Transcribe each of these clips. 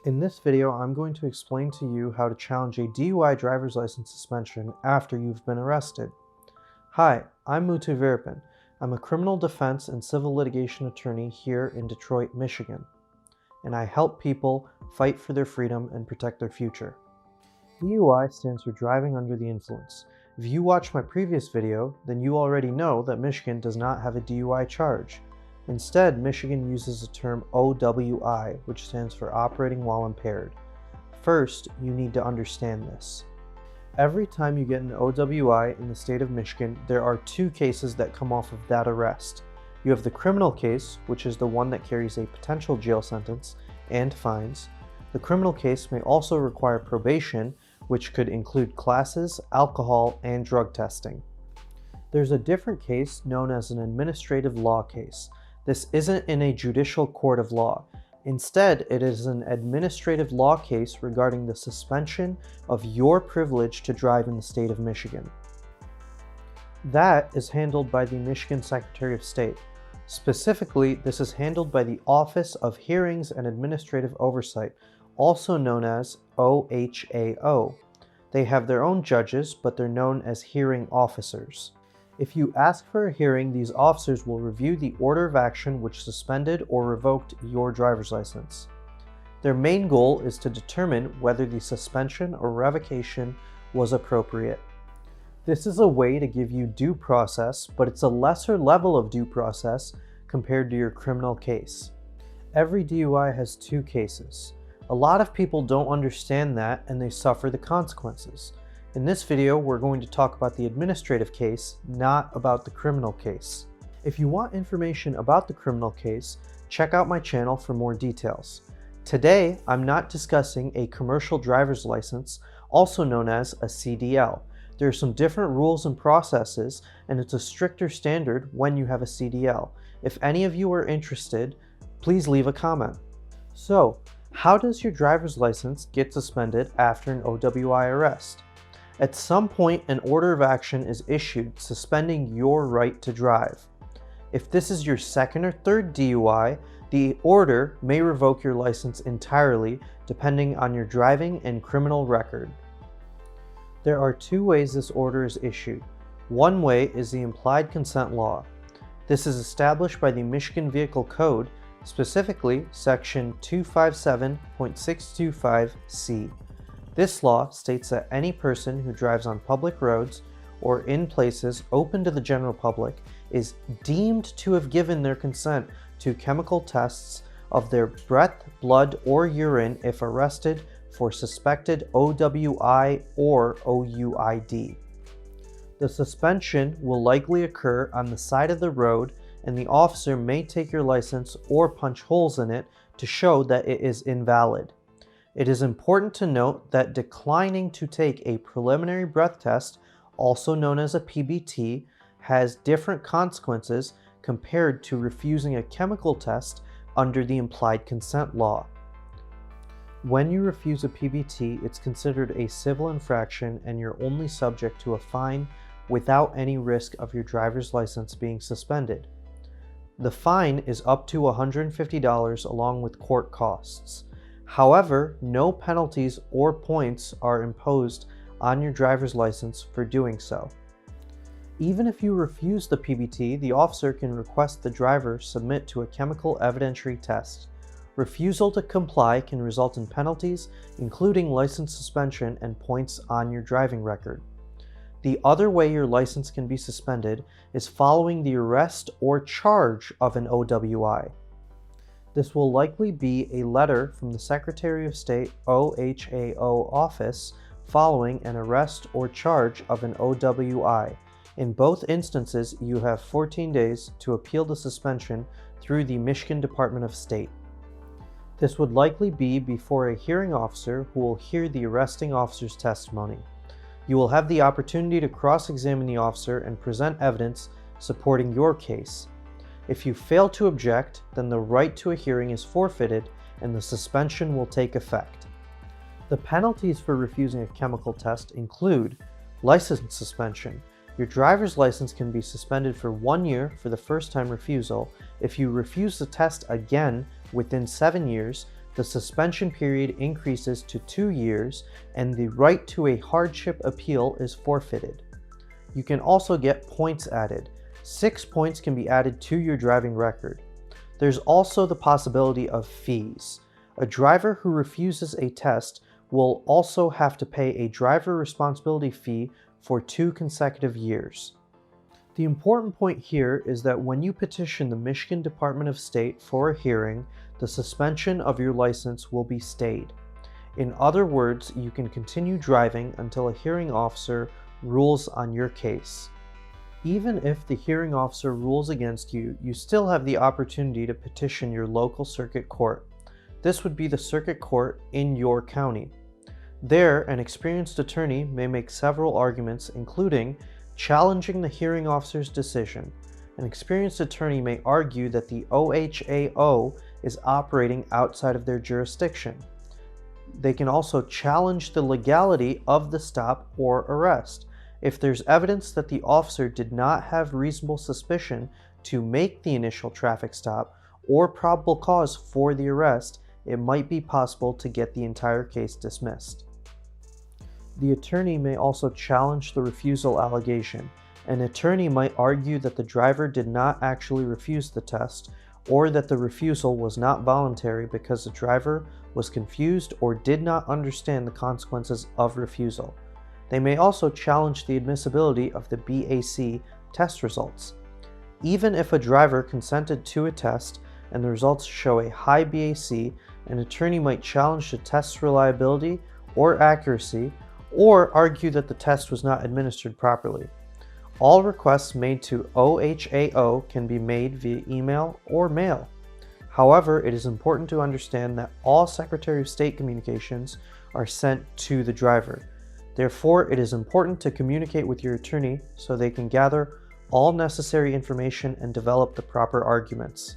In this video, I'm going to explain to you how to challenge a DUI driver's license suspension after you've been arrested. Hi, I'm Muthu Veerappan. I'm a criminal defense and civil litigation attorney here in Detroit, Michigan, and I help people fight for their freedom and protect their future. DUI stands for driving under the influence. If you watched my previous video, then you already know that Michigan does not have a DUI charge. Instead, Michigan uses the term OWI, which stands for operating while impaired. First, you need to understand this. Every time you get an OWI in the state of Michigan, there are two cases that come off of that arrest. You have the criminal case, which is the one that carries a potential jail sentence and fines. The criminal case may also require probation, which could include classes, alcohol, and drug testing. There's a different case known as an administrative law case. This isn't in a judicial court of law. Instead, it is an administrative law case regarding the suspension of your privilege to drive in the state of Michigan. That is handled by the Michigan Secretary of State. Specifically, this is handled by the Office of Hearings and Administrative Oversight, also known as OHAO. They have their own judges, but they're known as hearing officers. If you ask for a hearing, these officers will review the order of action which suspended or revoked your driver's license. Their main goal is to determine whether the suspension or revocation was appropriate. This is a way to give you due process, but it's a lesser level of due process compared to your criminal case. Every DUI has two cases. A lot of people don't understand that and they suffer the consequences. In this video, we're going to talk about the administrative case, not about the criminal case. If you want information about the criminal case, check out my channel for more details. Today, I'm not discussing a commercial driver's license, also known as a CDL. There are some different rules and processes, and it's a stricter standard when you have a CDL. If any of you are interested, please leave a comment. So, how does your driver's license get suspended after an OWI arrest? At some point, an order of action is issued suspending your right to drive. If this is your second or third DUI, the order may revoke your license entirely depending on your driving and criminal record. There are two ways this order is issued. One way is the implied consent law. This is established by the Michigan Vehicle Code, specifically Section 257.625C. This law states that any person who drives on public roads or in places open to the general public is deemed to have given their consent to chemical tests of their breath, blood, or urine if arrested for suspected OWI or OUID. The suspension will likely occur on the side of the road, and the officer may take your license or punch holes in it to show that it is invalid. It is important to note that declining to take a preliminary breath test, also known as a PBT, has different consequences compared to refusing a chemical test under the implied consent law. When you refuse a PBT, it's considered a civil infraction and you're only subject to a fine without any risk of your driver's license being suspended. The fine is up to $150 along with court costs. However, no penalties or points are imposed on your driver's license for doing so. Even if you refuse the PBT, the officer can request the driver submit to a chemical evidentiary test. Refusal to comply can result in penalties, including license suspension and points on your driving record. The other way your license can be suspended is following the arrest or charge of an OWI. This will likely be a letter from the Secretary of State OHAO office following an arrest or charge of an OWI. In both instances, you have 14 days to appeal the suspension through the Michigan Department of State. This would likely be before a hearing officer who will hear the arresting officer's testimony. You will have the opportunity to cross-examine the officer and present evidence supporting your case. If you fail to object, then the right to a hearing is forfeited and the suspension will take effect. The penalties for refusing a chemical test include license suspension. Your driver's license can be suspended for 1 year for the first time refusal. If you refuse the test again within 7 years, the suspension period increases to 2 years and the right to a hardship appeal is forfeited. You can also get points added. 6 points can be added to your driving record. There's also the possibility of fees. A driver who refuses a test will also have to pay a driver responsibility fee for 2 consecutive years. The important point here is that when you petition the Michigan Department of State for a hearing, the suspension of your license will be stayed. In other words, you can continue driving until a hearing officer rules on your case. Even if the hearing officer rules against you, you still have the opportunity to petition your local circuit court. This would be the circuit court in your county. There, an experienced attorney may make several arguments, including challenging the hearing officer's decision. An experienced attorney may argue that the OHAO is operating outside of their jurisdiction. They can also challenge the legality of the stop or arrest. If there's evidence that the officer did not have reasonable suspicion to make the initial traffic stop or probable cause for the arrest, it might be possible to get the entire case dismissed. The attorney may also challenge the refusal allegation. An attorney might argue that the driver did not actually refuse the test, or that the refusal was not voluntary because the driver was confused or did not understand the consequences of refusal. They may also challenge the admissibility of the BAC test results. Even if a driver consented to a test and the results show a high BAC, an attorney might challenge the test's reliability or accuracy, or argue that the test was not administered properly. All requests made to OHAO can be made via email or mail. However, it is important to understand that all Secretary of State communications are sent to the driver. Therefore, it is important to communicate with your attorney so they can gather all necessary information and develop the proper arguments.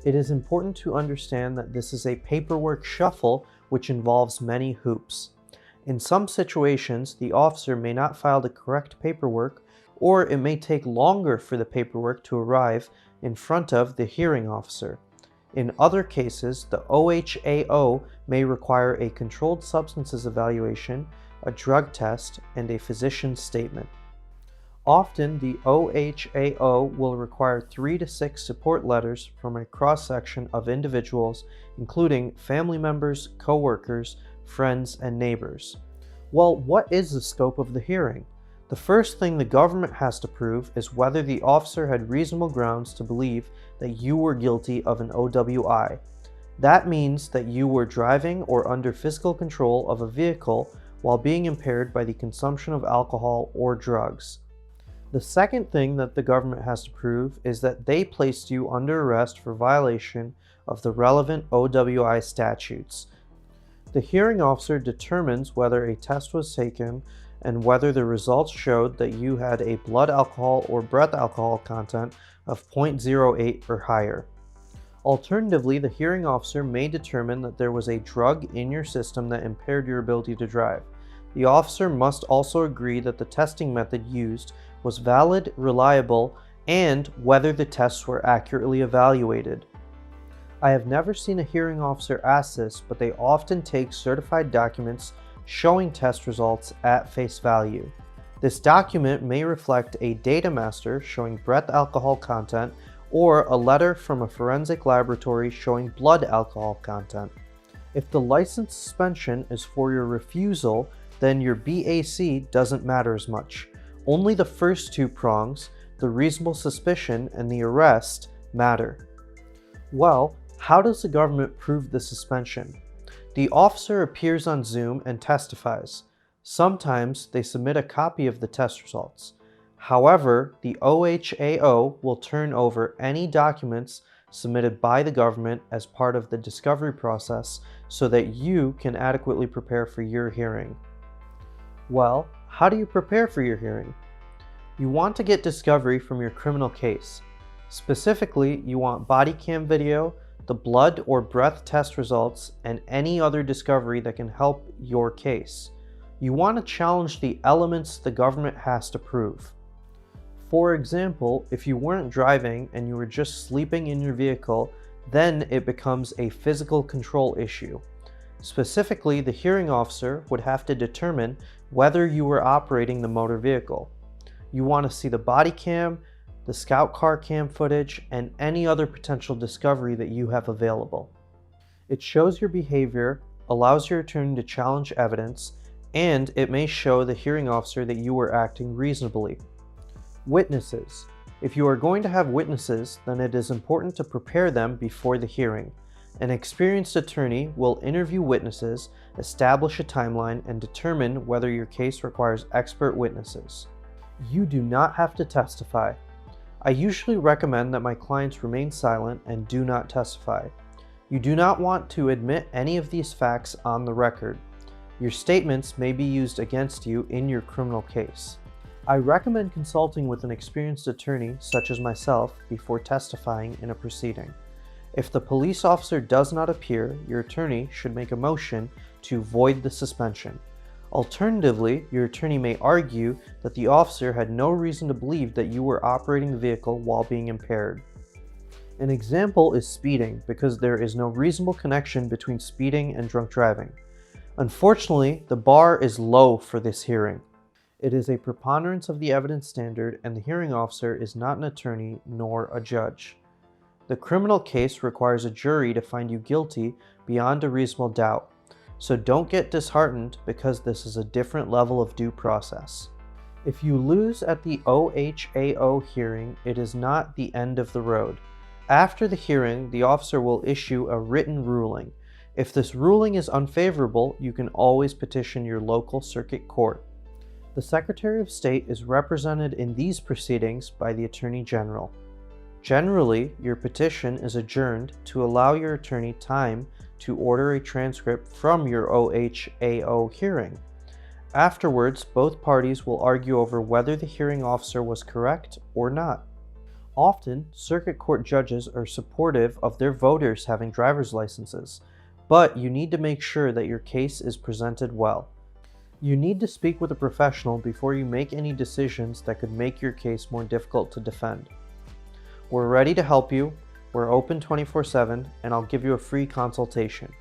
It is important to understand that this is a paperwork shuffle which involves many hoops. In some situations, the officer may not file the correct paperwork, or it may take longer for the paperwork to arrive in front of the hearing officer. In other cases, the OHAO may require a controlled substances evaluation, a drug test, and a physician's statement. Often, the OHAO will require 3 to 6 support letters from a cross-section of individuals, including family members, co-workers, friends, and neighbors. Well, what is the scope of the hearing? The first thing the government has to prove is whether the officer had reasonable grounds to believe that you were guilty of an OWI. That means that you were driving or under physical control of a vehicle while being impaired by the consumption of alcohol or drugs. The second thing that the government has to prove is that they placed you under arrest for violation of the relevant OWI statutes. The hearing officer determines whether a test was taken and whether the results showed that you had a blood alcohol or breath alcohol content of 0.08 or higher. Alternatively, the hearing officer may determine that there was a drug in your system that impaired your ability to drive. The officer must also agree that the testing method used was valid, reliable, and whether the tests were accurately evaluated. I have never seen a hearing officer ask this, but they often take certified documents showing test results at face value. This document may reflect a data master showing breath alcohol content or a letter from a forensic laboratory showing blood alcohol content. If the license suspension is for your refusal, then your BAC doesn't matter as much. Only the first 2 prongs, the reasonable suspicion and the arrest, matter. Well, how does the government prove the suspension? The officer appears on Zoom and testifies. Sometimes they submit a copy of the test results. However, the OHAO will turn over any documents submitted by the government as part of the discovery process so that you can adequately prepare for your hearing. Well, how do you prepare for your hearing? You want to get discovery from your criminal case. Specifically, you want body cam video, the blood or breath test results, and any other discovery that can help your case. You want to challenge the elements the government has to prove. For example, if you weren't driving and you were just sleeping in your vehicle, Then it becomes a physical control issue. Specifically, the hearing officer would have to determine whether you were operating the motor vehicle. You want to see the body cam, the scout car cam footage, and any other potential discovery that you have available. It shows your behavior, allows your attorney to challenge evidence, and it may show the hearing officer that you were acting reasonably. Witnesses. If you are going to have witnesses, then it is important to prepare them before the hearing. An experienced attorney will interview witnesses, establish a timeline, and determine whether your case requires expert witnesses. You do not have to testify. I usually recommend that my clients remain silent and do not testify. You do not want to admit any of these facts on the record. Your statements may be used against you in your criminal case. I recommend consulting with an experienced attorney, such as myself, before testifying in a proceeding. If the police officer does not appear, your attorney should make a motion to void the suspension. Alternatively, your attorney may argue that the officer had no reason to believe that you were operating the vehicle while being impaired. An example is speeding, because there is no reasonable connection between speeding and drunk driving. Unfortunately, the bar is low for this hearing. It is a preponderance of the evidence standard, and the hearing officer is not an attorney nor a judge. The criminal case requires a jury to find you guilty beyond a reasonable doubt, so don't get disheartened because this is a different level of due process. If you lose at the OHAO hearing, it is not the end of the road. After the hearing, the officer will issue a written ruling. If this ruling is unfavorable, you can always petition your local circuit court. The Secretary of State is represented in these proceedings by the Attorney General. Generally, your petition is adjourned to allow your attorney time to order a transcript from your OHAO hearing. Afterwards, both parties will argue over whether the hearing officer was correct or not. Often, circuit court judges are supportive of their voters having driver's licenses, but you need to make sure that your case is presented well. You need to speak with a professional before you make any decisions that could make your case more difficult to defend. We're ready to help you. We're open 24/7, and I'll give you a free consultation.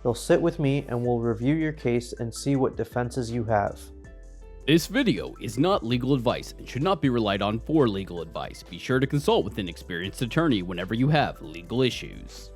You'll sit with me and we'll review your case and see what defenses you have. This video is not legal advice and should not be relied on for legal advice. Be sure to consult with an experienced attorney whenever you have legal issues.